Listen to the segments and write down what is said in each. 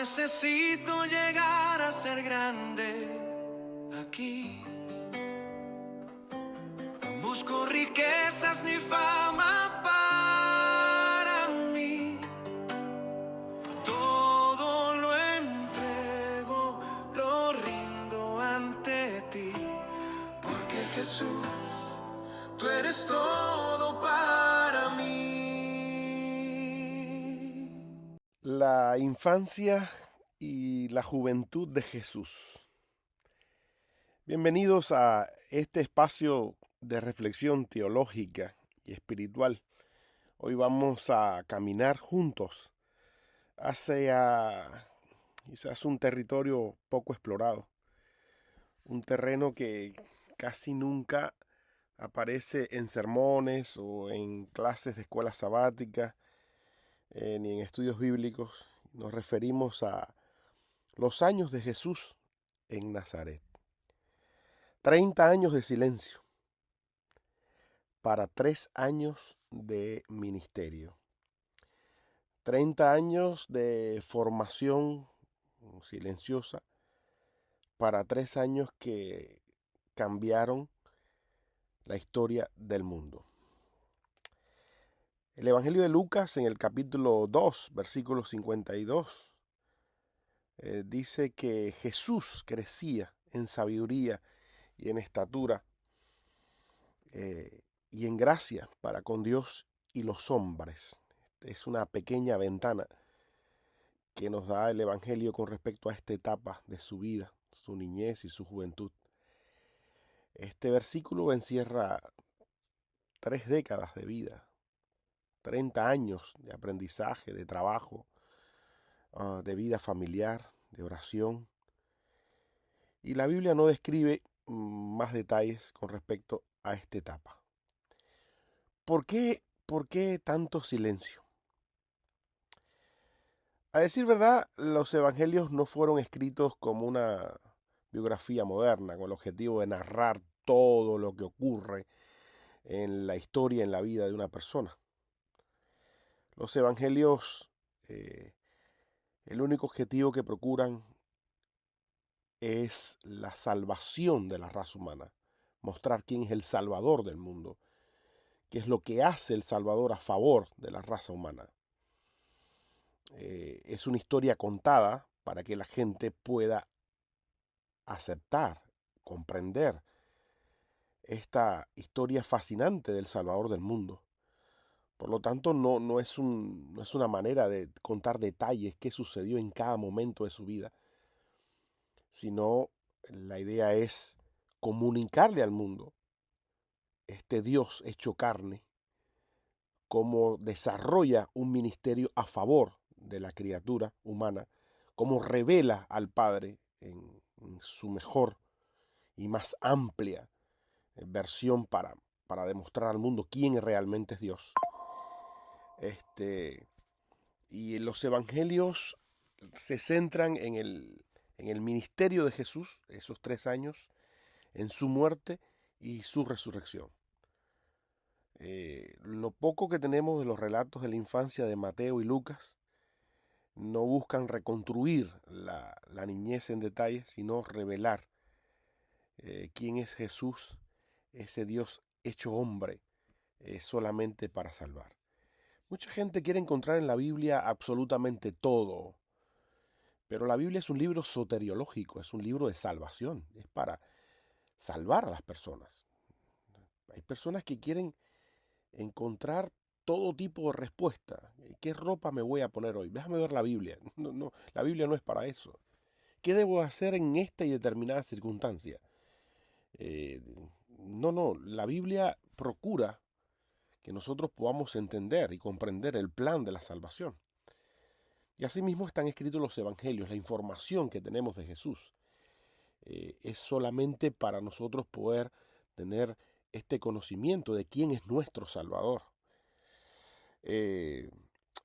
necesito llegar a ser grande aquí. No busco riquezas ni fama para mí. Todo lo entrego, lo rindo ante ti. Porque Jesús, tú eres todo para mí. La infancia y la juventud de Jesús. Bienvenidos a este espacio de reflexión teológica y espiritual. Hoy vamos a caminar juntos hacia quizás un territorio poco explorado, un terreno que casi nunca aparece en sermones o en clases de escuela sabática, ni en estudios bíblicos. Nos referimos a los años de Jesús en Nazaret. 30 años de silencio para 3 años de ministerio. 30 años de formación silenciosa para 3 años que cambiaron la historia del mundo. El Evangelio de Lucas en el capítulo 2, versículo 52, dice que Jesús crecía en sabiduría y en estatura y en gracia para con Dios y los hombres. Es una pequeña ventana que nos da el Evangelio con respecto a esta etapa de su vida, su niñez y su juventud. Este versículo encierra 3 décadas de vida, 30 años de aprendizaje, de trabajo, de vida familiar, de oración. Y la Biblia no describe más detalles con respecto a esta etapa. ¿Por qué tanto silencio? A decir verdad, los evangelios no fueron escritos como una biografía moderna, con el objetivo de narrar todo lo que ocurre en la historia, en la vida de una persona. Los evangelios, el único objetivo que procuran es la salvación de la raza humana, mostrar quién es el salvador del mundo, qué es lo que hace el Salvador a favor de la raza humana. Es una historia contada para que la gente pueda aceptar, comprender esta historia fascinante del Salvador del mundo. Por lo tanto, no es una manera de contar detalles qué sucedió en cada momento de su vida, sino la idea es comunicarle al mundo este Dios hecho carne, cómo desarrolla un ministerio a favor de la criatura humana, cómo revela al Padre en su mejor y más amplia versión para demostrar al mundo quién realmente es Dios. Y los evangelios se centran en el ministerio de Jesús, esos 3 años, en su muerte y su resurrección. Lo poco que tenemos de los relatos de la infancia de Mateo y Lucas no buscan reconstruir la niñez en detalle, sino revelar quién es Jesús, ese Dios hecho hombre, solamente para salvar. Mucha gente quiere encontrar en la Biblia absolutamente todo, pero la Biblia es un libro soteriológico, es un libro de salvación, es para salvar a las personas. Hay personas que quieren encontrar todo tipo de respuesta. ¿Qué ropa me voy a poner hoy? Déjame ver la Biblia. No, la Biblia no es para eso. ¿Qué debo hacer en esta y determinada circunstancia? La Biblia procura que nosotros podamos entender y comprender el plan de la salvación. Y asimismo están escritos los evangelios, la información que tenemos de Jesús. Es solamente para nosotros poder tener este conocimiento de quién es nuestro Salvador.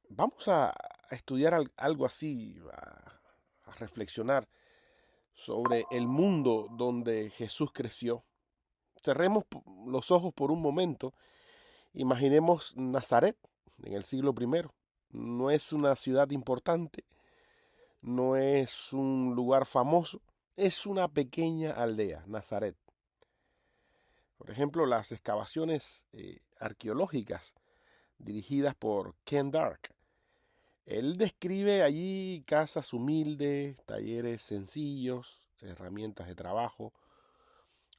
Vamos a estudiar algo así, a reflexionar sobre el mundo donde Jesús creció. Cerremos los ojos por un momento. Imaginemos Nazaret en el siglo I. No es una ciudad importante, no es un lugar famoso, es una pequeña aldea, Nazaret. Por ejemplo, las excavaciones arqueológicas dirigidas por Ken Dark. Él describe allí casas humildes, talleres sencillos, herramientas de trabajo,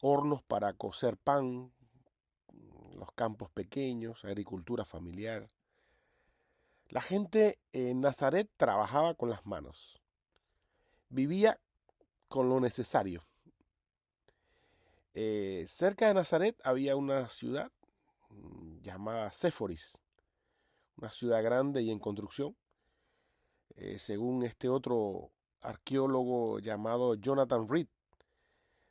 hornos para cocer pan, los campos pequeños, agricultura familiar. La gente en Nazaret trabajaba con las manos, vivía con lo necesario. Cerca de Nazaret había una ciudad llamada Séforis, una ciudad grande y en construcción. Según este otro arqueólogo llamado Jonathan Reed,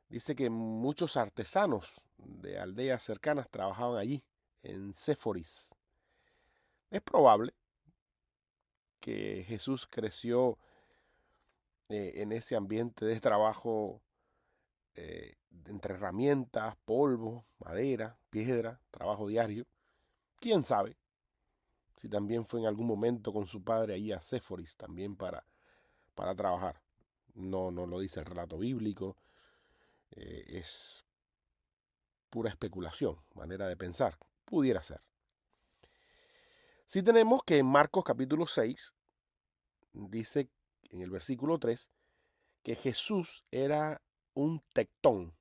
dice que muchos artesanos de aldeas cercanas trabajaban allí, en Séforis. Es probable que Jesús creció en ese ambiente de trabajo entre herramientas, polvo, madera, piedra, trabajo diario. ¿Quién sabe si también fue en algún momento con su padre allí a Séforis también para trabajar? No lo dice el relato bíblico, es pura especulación, manera de pensar, pudiera ser. Sí tenemos que en Marcos capítulo 6 dice en el versículo 3 que Jesús era un tectón.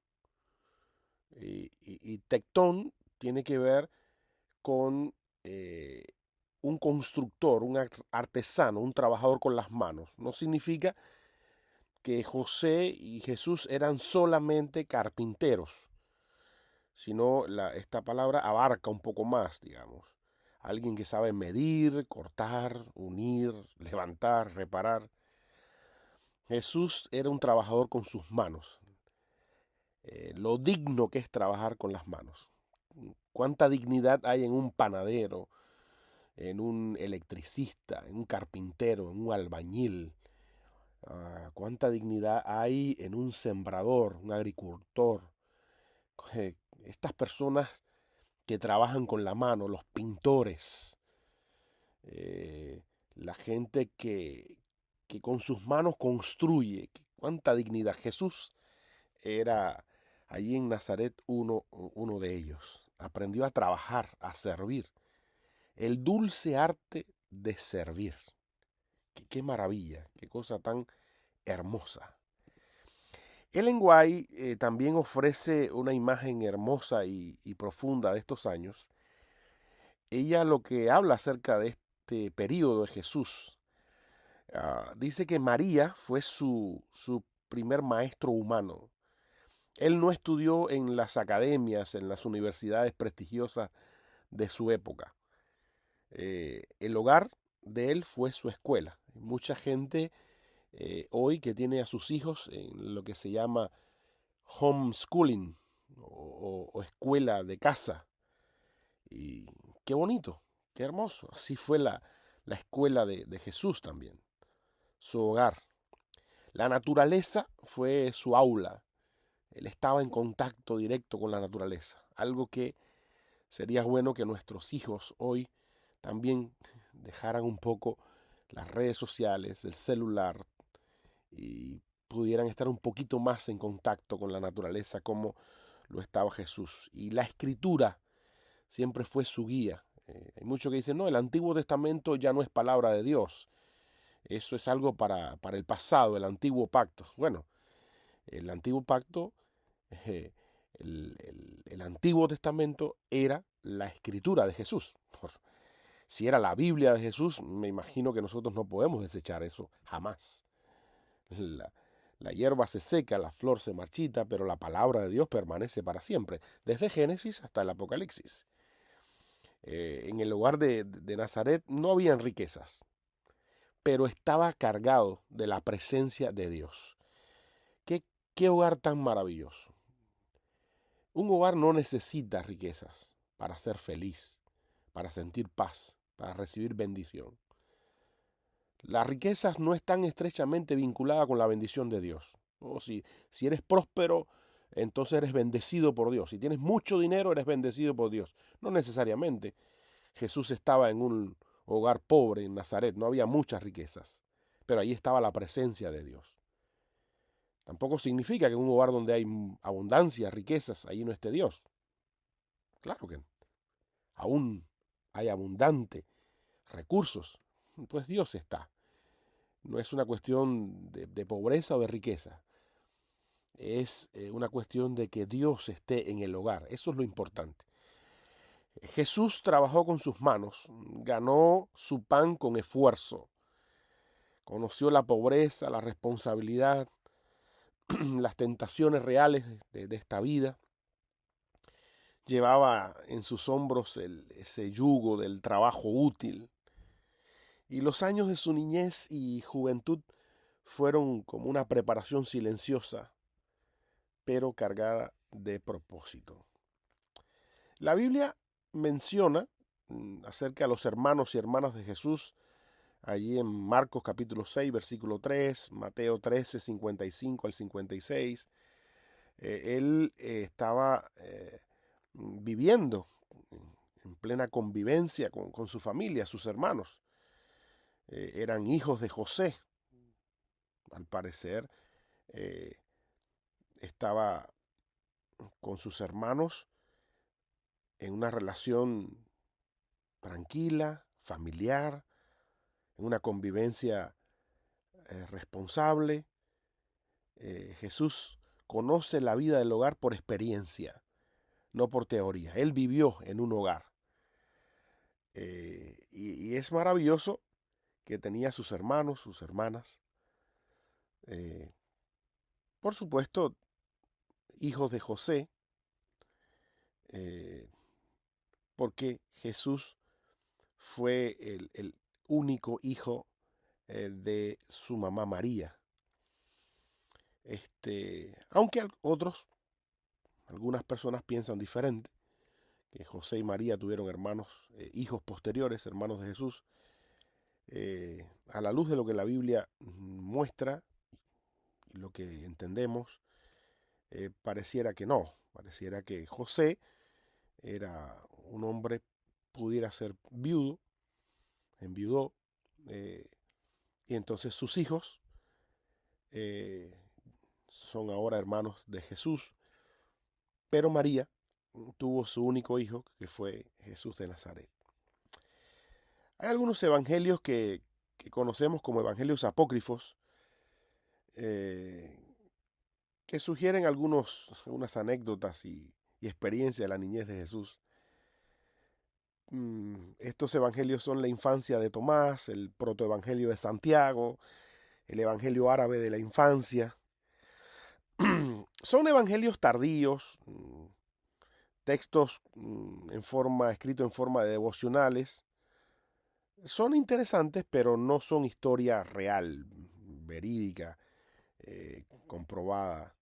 Y tectón tiene que ver con un constructor, un artesano, un trabajador con las manos. No significa que José y Jesús eran solamente carpinteros, sino esta palabra abarca un poco más, digamos. Alguien que sabe medir, cortar, unir, levantar, reparar. Jesús era un trabajador con sus manos. Lo digno que es trabajar con las manos. Cuánta dignidad hay en un panadero, en un electricista, en un carpintero, en un albañil. Cuánta dignidad hay en un sembrador, un agricultor. Estas personas que trabajan con la mano, los pintores, la gente que con sus manos construye. Cuánta dignidad. Jesús era allí en Nazaret uno de ellos. Aprendió a trabajar, a servir. El dulce arte de servir. Qué maravilla, qué cosa tan hermosa. Ellen White también ofrece una imagen hermosa y profunda de estos años. Ella lo que habla acerca de este periodo de Jesús, dice que María fue su primer maestro humano. Él no estudió en las academias, en las universidades prestigiosas de su época. El hogar de él fue su escuela. Mucha gente hoy que tiene a sus hijos en lo que se llama homeschooling o escuela de casa. Y qué bonito, qué hermoso. Así fue la escuela de Jesús también, su hogar. La naturaleza fue su aula. Él estaba en contacto directo con la naturaleza, algo que sería bueno que nuestros hijos hoy también dejaran un poco las redes sociales, el celular y pudieran estar un poquito más en contacto con la naturaleza como lo estaba Jesús. Y la escritura siempre fue su guía. Hay muchos que dicen, no, el Antiguo Testamento ya no es palabra de Dios. Eso es algo para el pasado, el Antiguo Pacto. Bueno, el Antiguo Pacto, el Antiguo Testamento era la escritura de Jesús. Si era la Biblia de Jesús, me imagino que nosotros no podemos desechar eso jamás. La hierba se seca, la flor se marchita, pero la palabra de Dios permanece para siempre, desde Génesis hasta el Apocalipsis. En el hogar de Nazaret no habían riquezas, pero estaba cargado de la presencia de Dios. ¿Qué hogar tan maravilloso? Un hogar no necesita riquezas para ser feliz, para sentir paz, para recibir bendición. Las riquezas no están estrechamente vinculadas con la bendición de Dios. Si eres próspero, entonces eres bendecido por Dios. Si tienes mucho dinero, eres bendecido por Dios. No necesariamente. Jesús estaba en un hogar pobre en Nazaret, no había muchas riquezas, pero ahí estaba la presencia de Dios. Tampoco significa que en un hogar donde hay abundancia, riquezas, ahí no esté Dios. Claro que aún hay abundante recursos, pues Dios está. No es una cuestión de pobreza o de riqueza. Es una cuestión de que Dios esté en el hogar. Eso es lo importante. Jesús trabajó con sus manos, ganó su pan con esfuerzo, conoció la pobreza, la responsabilidad, las tentaciones reales de esta vida. Llevaba en sus hombros ese yugo del trabajo útil. Y los años de su niñez y juventud fueron como una preparación silenciosa, pero cargada de propósito. La Biblia menciona acerca de los hermanos y hermanas de Jesús allí en Marcos capítulo 6, versículo 3, Mateo 13, 55 al 56. Él estaba viviendo en plena convivencia con su familia, sus hermanos. Eran hijos de José. Al parecer, estaba con sus hermanos en una relación tranquila, familiar, en una convivencia responsable. Jesús conoce la vida del hogar por experiencia, no por teoría. Él vivió en un hogar. Y es maravilloso que tenía sus hermanos, sus hermanas. Por supuesto, hijos de José, porque Jesús fue el único hijo de su mamá María. Aunque algunas personas piensan diferente, que José y María tuvieron hermanos, hijos posteriores, hermanos de Jesús. A la luz de lo que la Biblia muestra y lo que entendemos, pareciera que no, pareciera que José era un hombre, pudiera ser viudo, enviudó, y entonces sus hijos son ahora hermanos de Jesús, pero María tuvo su único hijo, que fue Jesús de Nazaret. Hay algunos evangelios que conocemos como evangelios apócrifos, que sugieren algunas anécdotas y experiencias de la niñez de Jesús. Estos evangelios son la infancia de Tomás, el protoevangelio de Santiago, el evangelio árabe de la infancia. Son evangelios tardíos, textos escritos en forma de devocionales. Son interesantes, pero no son historia real, verídica, comprobada.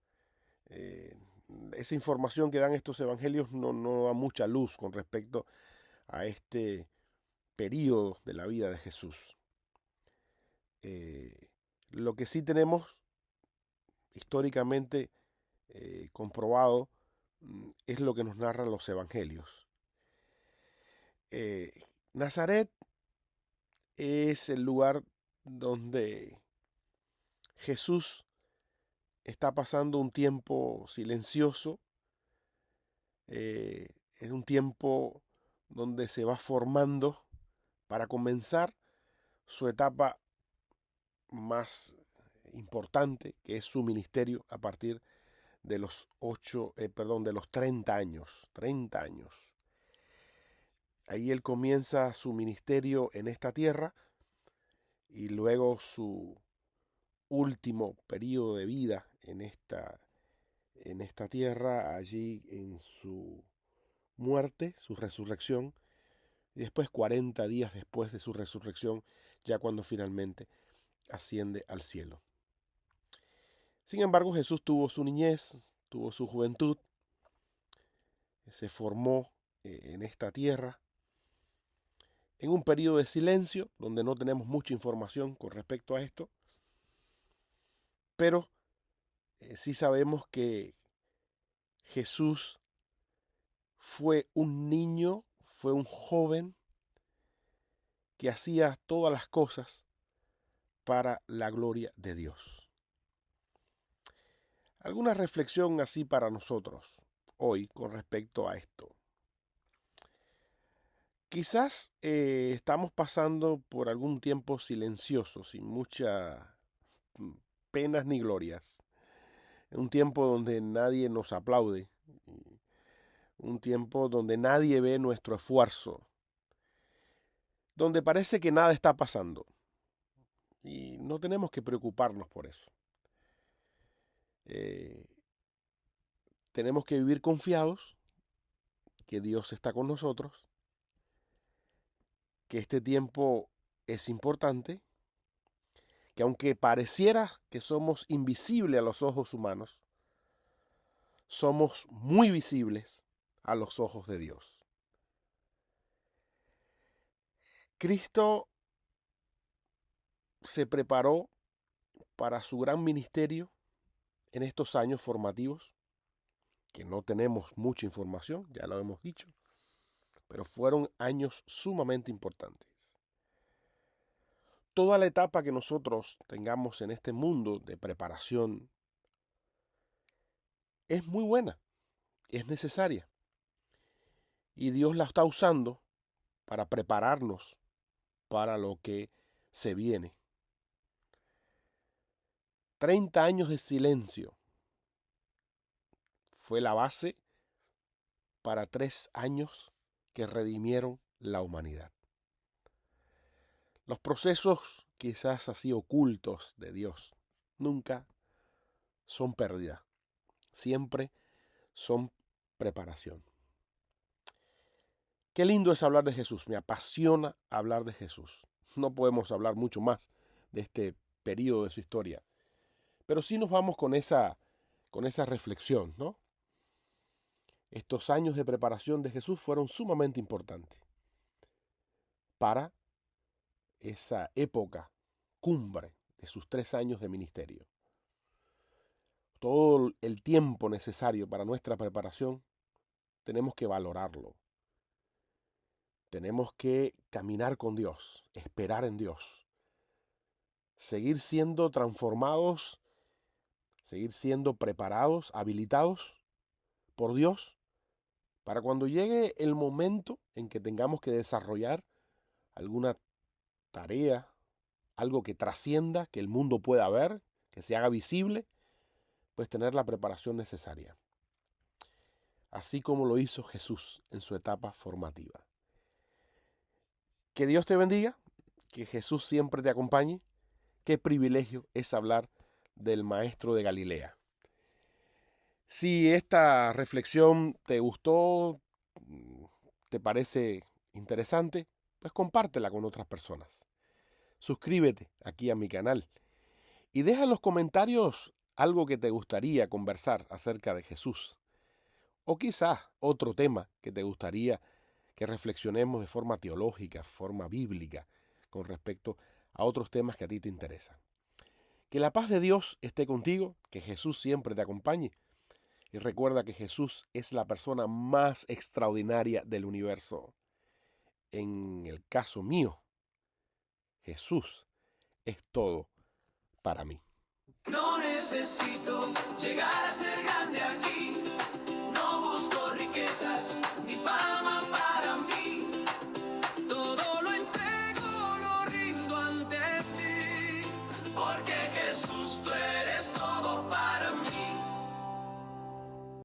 Esa información que dan estos evangelios no da mucha luz con respecto a este periodo de la vida de Jesús. Lo que sí tenemos históricamente comprobado es lo que nos narran los evangelios. Nazaret es el lugar donde Jesús está pasando un tiempo silencioso, es un tiempo donde se va formando para comenzar su etapa más importante, que es su ministerio a partir de los de los 30 años. 30 años. Ahí él comienza su ministerio en esta tierra y luego su último periodo de vida en esta tierra, allí en su muerte, su resurrección, y después 40 días después de su resurrección, ya cuando finalmente asciende al cielo. Sin embargo, Jesús tuvo su niñez, tuvo su juventud, se formó en esta tierra, en un periodo de silencio, donde no tenemos mucha información con respecto a esto, pero sí sabemos que Jesús fue un niño, fue un joven que hacía todas las cosas para la gloria de Dios. Alguna reflexión así para nosotros hoy con respecto a esto. Quizás estamos pasando por algún tiempo silencioso, sin muchas penas ni glorias. Un tiempo donde nadie nos aplaude. Un tiempo donde nadie ve nuestro esfuerzo. Donde parece que nada está pasando. Y no tenemos que preocuparnos por eso. Tenemos que vivir confiados que Dios está con nosotros, que este tiempo es importante, que aunque pareciera que somos invisibles a los ojos humanos, somos muy visibles a los ojos de Dios. Cristo se preparó para su gran ministerio en estos años formativos, que no tenemos mucha información, ya lo hemos dicho, pero fueron años sumamente importantes. Toda la etapa que nosotros tengamos en este mundo de preparación es muy buena, es necesaria. Y Dios la está usando para prepararnos para lo que se viene. 30 años de silencio fue la base para 3 años que redimieron la humanidad. Los procesos quizás así ocultos de Dios nunca son pérdida, siempre son preparación. Qué lindo es hablar de Jesús, me apasiona hablar de Jesús. No podemos hablar mucho más de este periodo de su historia, pero sí nos vamos con esa reflexión, ¿no? Estos años de preparación de Jesús fueron sumamente importantes para esa época cumbre de sus 3 años de ministerio. Todo el tiempo necesario para nuestra preparación tenemos que valorarlo. Tenemos que caminar con Dios, esperar en Dios, seguir siendo transformados, seguir siendo preparados, habilitados por Dios, para cuando llegue el momento en que tengamos que desarrollar alguna tarea, algo que trascienda, que el mundo pueda ver, que se haga visible, pues tener la preparación necesaria. Así como lo hizo Jesús en su etapa formativa. Que Dios te bendiga, que Jesús siempre te acompañe. Qué privilegio es hablar del Maestro de Galilea. Si esta reflexión te gustó, te parece interesante, pues compártela con otras personas. Suscríbete aquí a mi canal y deja en los comentarios algo que te gustaría conversar acerca de Jesús. O quizás otro tema que te gustaría que reflexionemos de forma teológica, forma bíblica, con respecto a otros temas que a ti te interesan. Que la paz de Dios esté contigo, que Jesús siempre te acompañe. Y recuerda que Jesús es la persona más extraordinaria del universo. En el caso mío, Jesús es todo para mí. No necesito llegar a ser grande aquí.